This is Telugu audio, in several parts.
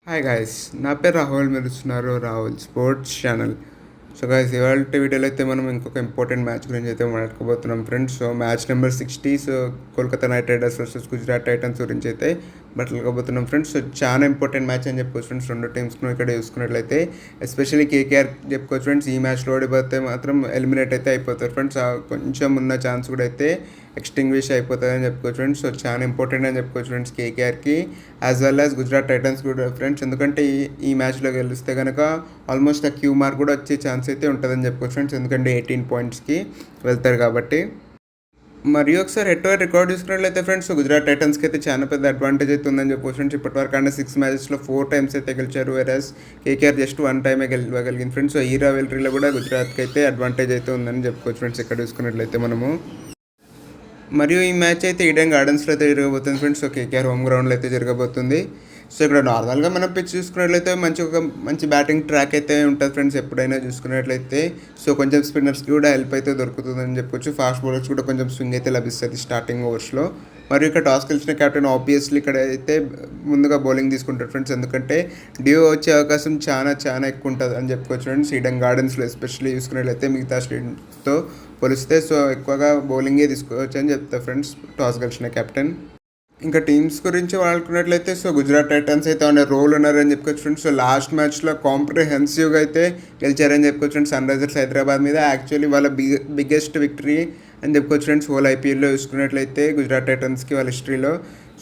హాయ్ గాయ్స్, నా పేరు రాహుల్. మీరు చూస్తున్నారు Rahul sports channel. So guys, ఇవాళ వీడియోలో అయితే మనం ఇంకొక ఇంపార్టెంట్ మ్యాచ్ గురించి అయితే మాట్లాడుకోబోతున్నాం friends. So match number 60. So Kolkata Knight Riders versus Gujarat Titans గురించి అయితే మాట్లాడుకోబోతున్నాం ఫ్రెండ్స్. సో చాలా ఇంపార్టెంట్ మ్యాచ్ అని చెప్పుకోవచ్చు ఫ్రెండ్స్. రెండు టీమ్స్ను ఇక్కడ చూసుకున్నట్లయితే ఎస్పెషల్లీ కేకేఆర్ చెప్పుకోవచ్చు ఫ్రెండ్స్. ఈ మ్యాచ్లో ఓడిపోతే మాత్రం ఎలిమినేట్ అయితే అయిపోతారు ఫ్రెండ్స్. కొంచెం ఉన్న ఛాన్స్ కూడా అయితే ఎక్స్టింగ్విష్ అయిపోతుంది అని చెప్పుకోవచ్చు ఫ్రెండ్స్. సో చాలా ఇంపార్టెంట్ అని చెప్పుకోవచ్చు ఫ్రెండ్స్ కేకేఆర్కి as well as Gujarat Titans కూడా ఫ్రెండ్స్. ఎందుకంటే ఈ మ్యాచ్లో గెలిస్తే కనుక ఆల్మోస్ట్ ఆ క్యూ మార్క్ కూడా వచ్చే ఛాన్స్ అయితే ఉంటుందని చెప్పుకోవచ్చు ఫ్రెండ్స్. ఎందుకంటే 18 పాయింట్స్కి వెళ్తారు కాబట్టి. మరియు ఒకసారి హెడ్ టు హెడ్ రికార్డ్ చూసుకున్నట్లయితే ఫ్రెండ్స్, గుజరాత్ టైటన్స్కి అయితే చాలా పెద్ద అడ్వాంటేజ్ అయితే ఉందని చెప్పొచ్చు ఫ్రెండ్స్. ఇప్పటివరకు అంటే 6 మ్యాచెస్లో 4 టైమ్స్ అయితే గెలిచారు. వెరాజ్ కేకేఆర్ జస్ట్ 1 టైమే గెలవగలిగింది ఫ్రెండ్స్. సో ఈ రావెలరీలో కూడా గుజరాత్కి అయితే అడ్వాంటేజ్ అయితే ఉందని చెప్పుకోవచ్చు ఫ్రెండ్స్ ఇక్కడ చూసుకున్నట్లయితే మనము. మరియు ఈ మ్యాచ్ అయితే ఈడెన్ గార్డెన్స్లో అయితే జరగబోతుంది ఫ్రెండ్స్. సో కేకేఆర్ హోమ్ గ్రౌండ్లో అయితే జరగబోతుంది. సో ఇక్కడ నార్మల్గా మనం పిచ్ చూసుకున్నట్లయితే మంచి బ్యాటింగ్ ట్రాక్ అయితే ఉంటుంది ఫ్రెండ్స్ ఎప్పుడైనా చూసుకున్నట్లయితే. సో కొంచెం స్పిన్నర్స్కి కూడా హెల్ప్ అయితే దొరుకుతుందని చెప్పొచ్చు. ఫాస్ట్ బౌలర్స్ కూడా కొంచెం స్వింగ్ అయితే లభిస్తుంది స్టార్టింగ్ ఓవర్స్లో. మరియు ఇక్కడ టాస్ గెలిచిన కెప్టెన్ ఆబ్వియస్లీ ఇక్కడ అయితే ముందుగా బౌలింగ్ తీసుకుంటారు ఫ్రెండ్స్. ఎందుకంటే డ్యూ వచ్చే అవకాశం చాలా ఎక్కువ ఉంటుంది అని చెప్పుకోవచ్చు ఫ్రెండ్స్. ఈడెన్ గార్డెన్స్లో ఎస్పెషల్లీ చూసుకున్నట్లయితే మిగతా స్టేడియంతో పోలిస్తే సో ఎక్కువగా బౌలింగే తీసుకోవచ్చు అని చెప్తారు ఫ్రెండ్స్ టాస్ గెలిచిన కెప్టెన్. ఇంకా టీమ్స్ గురించి వాడుకున్నట్లయితే సో గుజరాత్ టైటన్స్ అయితే అనే రోల్ ఉన్నారని చెప్పుకోవచ్చు ఫ్రెండ్స్. సో లాస్ట్ మ్యాచ్లో కాంప్రిహెన్సివ్గా అయితే గెలిచారని చెప్పుకోవచ్చు ఫ్రెండ్స్ సన్ రైజర్స్ హైదరాబాద్ మీద. యాక్చువల్లీ వాళ్ళ బిగ్గెస్ట్ విక్టరీ అని చెప్పుకోవచ్చు ఫ్రెండ్స్ హోల్ ఐపీఎల్లో చూసుకున్నట్లయితే గుజరాత్ టైటన్స్కి వాళ్ళ హిస్టరీలో.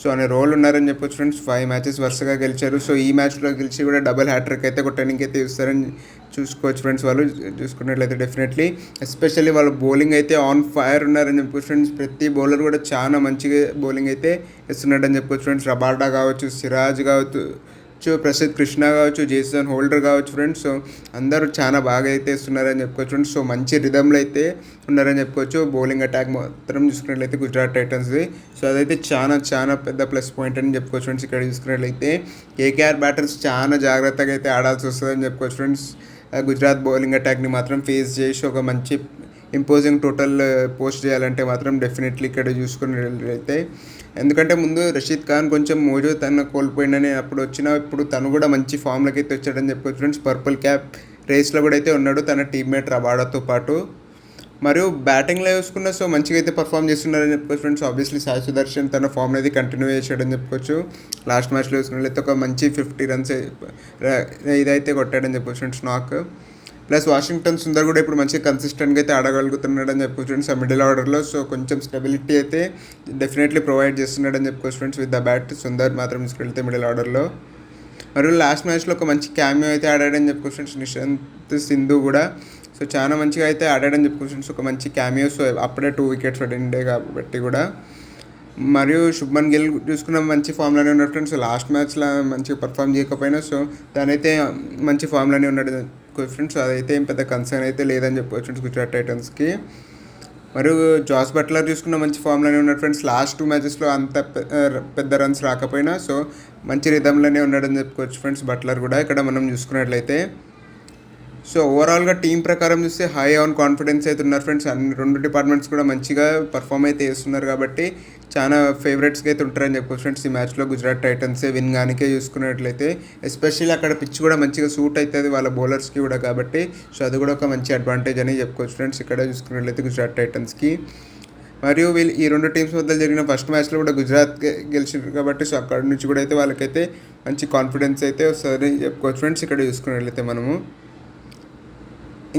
సో అనే రోల్ ఉన్నారని చెప్పొచ్చు ఫ్రెండ్స్. 5 మ్యాచెస్ వరుసగా గెలిచారు. సో ఈ మ్యాచ్లో గెలిచి కూడా డబుల్ హ్యాట్రిక్ అయితే కొట్టడానికి అయితే చూస్తారని చూసుకోవచ్చు ఫ్రెండ్స్. వాళ్ళు చూసుకున్నట్లయితే డెఫినెట్లీ ఎస్పెషల్లీ వాళ్ళ బౌలింగ్ అయితే ఆన్ ఫైర్ ఉన్నారని చెప్పుకోవచ్చు ఫ్రెండ్స్. ప్రతి బౌలర్ కూడా చాలా మంచిగా బౌలింగ్ అయితే ఇస్తున్నాడని చెప్పుకోవచ్చు ఫ్రెండ్స్. రబాడా కావచ్చు, సిరాజ్ కావచ్చు, ప్రసిద్ధ్ కృష్ణ కావచ్చు, జేసన్ హోల్డర్ కావచ్చు ఫ్రెండ్స్. సో అందరూ చాలా బాగా అయితే ఇస్తున్నారని చెప్పుకోవచ్చు ఫ్రెండ్స్. సో మంచి రిథంలో అయితే ఉన్నారని చెప్పుకోవచ్చు. బౌలింగ్ అటాక్ మాత్రం చూసుకున్నట్లయితే గుజరాత్ టైటన్స్ది. సో అదైతే చాలా పెద్ద ప్లస్ పాయింట్ అని చెప్పుకోవచ్చు ఫ్రెండ్స్. ఇక్కడ చూసుకున్నట్లయితే కేకేఆర్ బ్యాటర్స్ చాలా జాగ్రత్తగా అయితే ఆడాల్సి వస్తుందని చెప్పుకోవచ్చు ఫ్రెండ్స్. గుజరాత్ బౌలింగ్ అటాక్ని మాత్రం ఫేస్ చేసి ఒక మంచి ఇంపోజింగ్ టోటల్ పోస్ట్ చేయాలంటే మాత్రం డెఫినెట్లీ ఇక్కడ చూసుకున్నట్లయితే. ఎందుకంటే ముందు రషీద్ ఖాన్ కొంచెం మోజు తను కోల్పోయిందని అప్పుడు ఇప్పుడు తను కూడా మంచి ఫామ్లోకి అయితే వచ్చాడని చెప్పుకోవచ్చు ఫ్రెండ్స్. పర్పుల్ క్యాప్ రేస్లో కూడా అయితే ఉన్నాడు తన టీమ్మేట్ రబాడాతో పాటు. మరియు బ్యాటింగ్లో చూసుకున్న సో మంచిగా అయితే పర్ఫామ్ చేస్తున్నారని చెప్పుకోవచ్చు ఫ్రెండ్స్. ఆబ్వియస్లీ సాయి సుదర్శన్ తన ఫామ్ అనేది కంటిన్యూ చేసాడని చెప్పుకోవచ్చు. లాస్ట్ మ్యాచ్లో చూసుకున్నట్లయితే ఒక మంచి 50 రన్స్ ఇదైతే కొట్టాడని చెప్పుకోవచ్చు ఫ్రెండ్స్ నాక్. ప్లస్ వాషింగ్టన్ సుందర్ కూడా ఇప్పుడు మంచిగా కన్సిస్టెంట్గా అయితే ఆడగలుగుతున్నాడని చెప్పుకోవచ్చు ఫ్రెండ్స్ ఆ మిడిల్ ఆర్డర్లో. సో కొంచెం స్టెబిలిటీ అయితే డెఫినెట్లీ ప్రొవైడ్ చేస్తున్నాడని చెప్పుకోవచ్చు friends with the bat. Sundar మాత్రం తీసుకెళ్తే మిడిల్ ఆర్డర్లో. మరియు లాస్ట్ మ్యాచ్లో ఒక మంచి క్యామియో అయితే ఆడాడని చెప్పుకోవచ్చు ఫ్రెండ్స్ నిశాంత్ సింధు కూడా. సో చాలా మంచిగా అయితే ఆడాడని చెప్పుకోవచ్చు ఫ్రెండ్స్. ఒక మంచి క్యామియో. సో అప్పుడే 2 వికెట్స్ పడిండే కాబట్టి కూడా. మరియు శుభ్మన్ గిల్ చూసుకున్న మంచి ఫామ్లోనే ఉన్నాడు ఫ్రెండ్స్. లాస్ట్ మ్యాచ్లో మంచిగా పర్ఫామ్ చేయకపోయినా సో తనైతే మంచి ఫామ్లోనే ఉన్నాడు ఫ్రెండ్స్. అదైతే ఏం పెద్ద కన్సర్న్ అయితే లేదని చెప్పుకోవచ్చు ఫ్రెండ్స్ గుజరాత్ టైటన్స్కి. మరియు జాస్ బట్లర్ చూసుకున్న మంచి ఫామ్లోనే ఉన్నాడు ఫ్రెండ్స్. లాస్ట్ 2 మ్యాచెస్లో అంత పెద్ద రన్స్ రాకపోయినా సో మంచి రిథంలోనే ఉన్నాడని చెప్పుకోవచ్చు ఫ్రెండ్స్ బట్లర్ కూడా ఇక్కడ మనం చూసుకున్నట్లయితే. సో ఓవరాల్గా టీం ప్రకారం చూస్తే హై ఆన్ కాన్ఫిడెన్స్ అయితే ఉన్నారు ఫ్రెండ్స్. అన్ని 2 డిపార్ట్మెంట్స్ కూడా మంచిగా పర్ఫామ్ అయితే చేస్తున్నారు కాబట్టి చాలా ఫేవరెట్స్గా అయితే ఉంటారని చెప్పుకోవచ్చు ఫ్రెండ్స్. ఈ మ్యాచ్లో గుజరాత్ టైటన్సే విన్ గానికే చూసుకున్నట్లయితే. ఎస్పెషల్లీ అక్కడ పిచ్ కూడా మంచిగా సూట్ అవుతుంది వాళ్ళ బౌలర్స్కి కూడా కాబట్టి. సో అది కూడా ఒక మంచి అడ్వాంటేజ్ అని చెప్పుకోవచ్చు ఫ్రెండ్స్ ఇక్కడ చూసుకున్నట్లయితే గుజరాత్ టైటన్స్కి. మరియు వీళ్ళు ఈ 2 టీమ్స్ మధ్య జరిగిన ఫస్ట్ మ్యాచ్లో కూడా గుజరాత్ గెలిచారు కాబట్టి సో అక్కడ నుంచి కూడా అయితే వాళ్ళకైతే మంచి కాన్ఫిడెన్స్ అయితే వస్తుందని చెప్పుకోవచ్చు ఫ్రెండ్స్ ఇక్కడ చూసుకున్నట్లయితే మనము.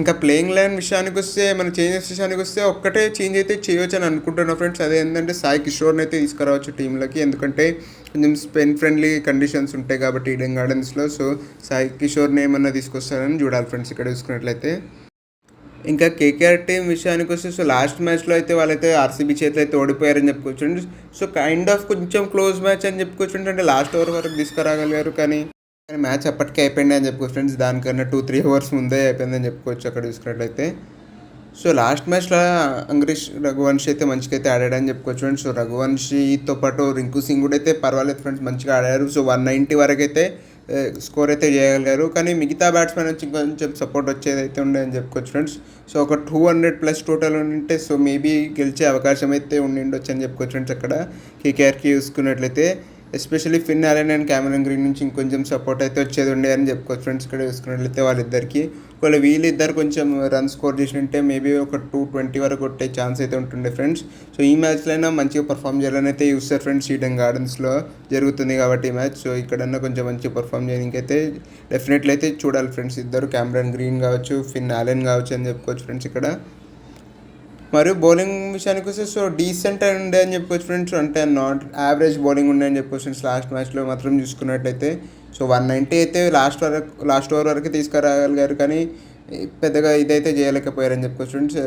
ఇంకా ప్లేయింగ్ లైన్ విషయానికి వస్తే మన చేంజెస్ విషయానికి వస్తే ఒక్కటే చేంజ్ అయితే చేయవచ్చు అని అనుకుంటున్నాను ఫ్రెండ్స్. అదే ఏంటంటే సాయి కిషోర్ని అయితే తీసుకురావచ్చు టీంలోకి. ఎందుకంటే కొంచెం స్పెన్ ఫ్రెండ్లీ కండిషన్స్ ఉంటాయి కాబట్టి ఈడెన్ గార్డెన్స్లో. సో సాయి కిషోర్ని ఏమన్నా తీసుకొస్తారని చూడాలి ఫ్రెండ్స్ ఇక్కడ చూసుకున్నట్లయితే. ఇంకా కేకేఆర్ టీం విషయానికి వస్తే సో లాస్ట్ మ్యాచ్లో అయితే వాళ్ళైతే ఆర్సీబీ చేతిలో అయితే ఓడిపోయారని చెప్పుకోవచ్చు. సో కైండ్ ఆఫ్ కొంచెం క్లోజ్ మ్యాచ్ అని చెప్పుకోవచ్చు. అంటే లాస్ట్ ఓవర్ వరకు తీసుకురాగలిగారు కానీ మ్యాచ్ అప్పటికే అయిపోయింది అని చెప్పుకోవచ్చు ఫ్రెండ్స్. దానికన్నా 2-3 అవర్స్ ముందే అయిపోయిందని చెప్పుకోవచ్చు అక్కడ చూసుకున్నట్లయితే. సో లాస్ట్ మ్యాచ్లో అంగరీష్ రఘువంశీ అయితే మంచిగా అయితే ఆడాడని చెప్పుకోవచ్చు ఫ్రెండ్స్. సో రఘువంశీతో పాటు రింకు సింగ్ కూడా అయితే పర్వాలేదు ఫ్రెండ్స్ మంచిగా ఆడారు. సో 190 వరకు అయితే స్కోర్ అయితే చేయగలిగారు. కానీ మిగతా బ్యాట్స్మెన్ నుంచి కొంచెం సపోర్ట్ వచ్చేది అయితే ఉండేదని చెప్పుకోవచ్చు ఫ్రెండ్స్. సో ఒక 200+ టోటల్ ఉంటే సో మేబీ గెలిచే అవకాశం అయితే ఉండిండొచ్చు అని చెప్పుకోవచ్చు ఫ్రెండ్స్ అక్కడ కేకేఆర్కి చూసుకున్నట్లయితే. Especially Finn Allen and Cameron green నుంచి ఇంకొంచెం సపోర్ట్ అయితే వచ్చేది ఉండే అని చెప్పుకోవచ్చు ఫ్రెండ్స్. ఇక్కడ చూసుకున్నట్లయితే వాళ్ళిద్దరికి ఒకవేళ వీళ్ళిద్దరు కొంచెం రన్ స్కోర్ చేసినట్టే మేబీ ఒక 220 వరకు కొట్టే ఛాన్స్ అయితే ఉంటుండే ఫ్రెండ్స్. సో ఈ మ్యాచ్లో అయినా మంచిగా పర్ఫామ్ చేయాలని అయితే చూస్తారు ఫ్రెండ్స్. ఈడెన్ గార్డెన్స్లో జరుగుతుంది కాబట్టి ఈ మ్యాచ్. సో ఇక్కడన్నా కొంచెం మంచిగా పర్ఫామ్ చేయడానికి అయితే డెఫినెట్లీ అయితే చూడాలి ఫ్రెండ్స్. ఇద్దరు క్యామెరన్ గ్రీన్ కావచ్చు, ఫిన్ అలెన్ కావచ్చు అని చెప్పుకోవచ్చు ఫ్రెండ్స్ ఇక్కడ. మరియు బౌలింగ్ విషయానికి వస్తే సో డీసెంట్ ఉండే అని చెప్పుకోవచ్చు ఫ్రెండ్స్. అంటే నాట్ యావరేజ్ బౌలింగ్ ఉండే అని చెప్పుకోవచ్చు ఫ్రెండ్స్. లాస్ట్ మ్యాచ్లో మాత్రం చూసుకున్నట్లయితే సో 190 అయితే లాస్ట్ ఓవర్ వరకు తీసుకురాగలిగారు, కానీ పెద్దగా ఇదైతే చేయలేకపోయారని చెప్పుకోవచ్చు ఫ్రెండ్స్.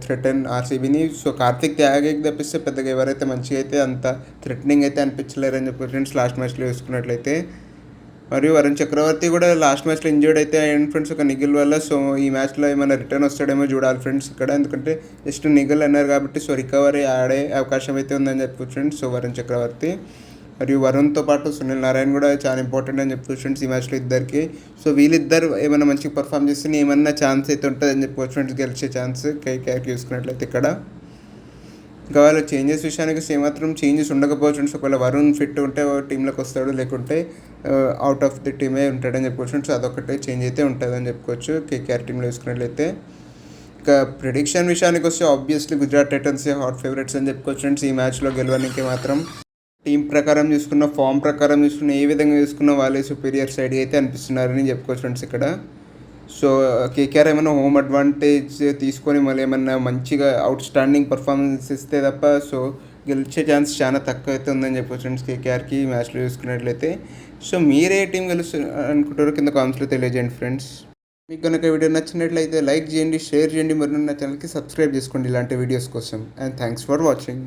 థ్రెటన్ ఆర్సీబీని. సో కార్తిక్ త్యాగికి తప్పిస్తే పెద్దగా ఎవరైతే మంచిగా అయితే అంత థ్రెటనింగ్ అయితే అనిపించలేరని చెప్పుకోవచ్చు ఫ్రెండ్స్ లాస్ట్ మ్యాచ్లో చూసుకున్నట్లయితే. మరియు వరుణ్ చక్రవర్తి కూడా లాస్ట్ మ్యాచ్లో ఇంజర్డ్ అయితే అయ్యాడు ఫ్రెండ్స్ ఒక నిగిల్ వల్ల. సో ఈ మ్యాచ్లో ఏమైనా రిటర్న్ వస్తాడేమో చూడాలి ఫ్రెండ్స్ ఇక్కడ. ఎందుకంటే జస్ట్ నిగిల్ అన్నారు కాబట్టి సో రికవరీ ఆడే అవకాశం అయితే ఉందని చెప్పుకోవచ్చు ఫ్రెండ్స్. సో వరుణ్ చక్రవర్తి మరియు వరుణ్తో పాటు సునీల్ నారాయణ కూడా చాలా ఇంపార్టెంట్ అని చెప్పుకోవచ్చు ఫ్రెండ్స్ ఈ మ్యాచ్లో ఇద్దరికి. సో వీళ్ళిద్దరు ఏమైనా మంచిగా పర్ఫామ్ చేస్తే ఏమన్నా ఛాన్స్ అయితే ఉంటుందని చెప్పుకోవచ్చు ఫ్రెండ్స్, గెలిచే ఛాన్స్ కేకేఆర్కి చూసుకున్నట్లయితే ఇక్కడ. ఇంకా వాళ్ళ చేంజెస్ విషయానికి ఏమాత్రం చేంజెస్ ఉండకపోవచ్చు. ఒకవేళ వరుణ్ ఫిట్ ఉంటే టీంలోకి వస్తాడు, లేకుంటే అవుట్ ఆఫ్ ది టీమే ఉంటాడని చెప్పుకోవచ్చు. సో అదొకటే చేంజ్ అయితే ఉంటుందని చెప్పుకోవచ్చు కేకేఆర్ టీంలో చూసుకున్నట్లయితే. ఇంకా ప్రిడిక్షన్ విషయానికి వస్తే obviously Gujarat Titans hot favourites అని చెప్పుకోవచ్చు ఫ్రెండ్స్. ఈ మ్యాచ్లో గెలవడానికి మాత్రం టీం ప్రకారం చూసుకున్న, ఫామ్ ప్రకారం చూసుకున్న, ఏ విధంగా చూసుకున్న వాళ్ళే సుపీరియర్ సైడ్ అయితే అనిపిస్తున్నారని చెప్పుకోవచ్చు ఫ్రెండ్స్ ఇక్కడ. సో కేకేఆర్ ఏమైనా హోమ్ అడ్వాంటేజ్ తీసుకొని మళ్ళీ ఏమన్నా మంచిగా అవుట్ స్టాండింగ్ పర్ఫార్మెన్స్ ఇస్తే తప్ప సో గెలిచే ఛాన్స్ చాలా తక్కువ అయితే ఉందని చెప్పొచ్చు ఫ్రెండ్స్ కేకేఆర్కి ఈ మ్యాచ్లో చూసుకున్నట్లయితే. సో మీరే టీం గెలుస్తారు అనుకుంటారో కింద కామెంట్స్లో తెలియజేయండి ఫ్రెండ్స్. మీకు కనుక వీడియో నచ్చినట్లయితే లైక్ చేయండి, షేర్ చేయండి, మరియు నా ఛానల్కి సబ్స్క్రైబ్ చేసుకోండి ఇలాంటి వీడియోస్ కోసం. And thanks for watching.